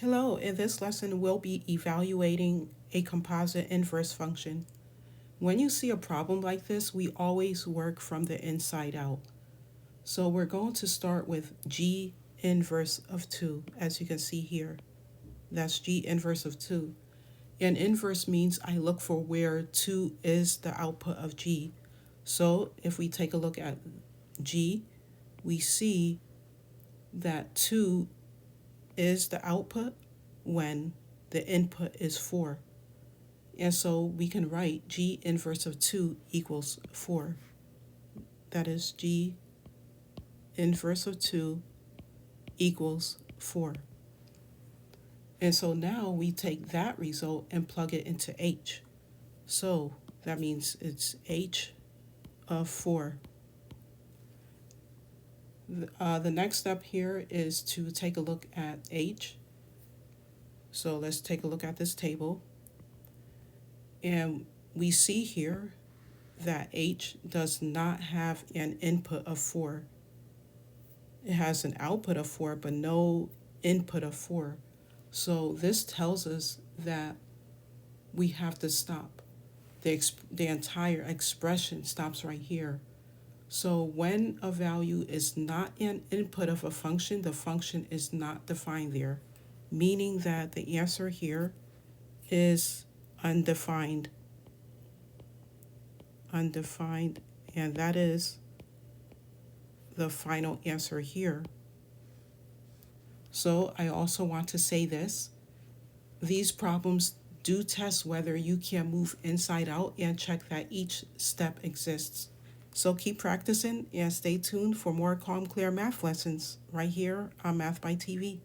Hello, in this lesson we'll be evaluating a composite inverse function. When you see a problem like this, we always work from the inside out. So we're going to start with g inverse of 2, as you can see here. That's g inverse of 2. And inverse means I look for where 2 is the output of g. So if we take a look at g, we see that 2 is the output when the input is 4. And so we can write g inverse of 2 equals 4. That is g inverse of 2 equals 4. And so now we take that result and plug it into h. So that means it's h of 4. The next step here is to take a look at h. So let's take a look at this table. And we see here that h does not have an input of 4. It has an output of 4, but no input of 4. So this tells us that we have to stop. The entire expression stops right here. So when a value is not an input of a function, the function is not defined there, meaning that the answer here is undefined. Undefined, and that is the final answer here. So I also want to say this. These problems do test whether you can move inside out and check that each step exists. So keep practicing and stay tuned for more calm, clear math lessons right here on Math by TV.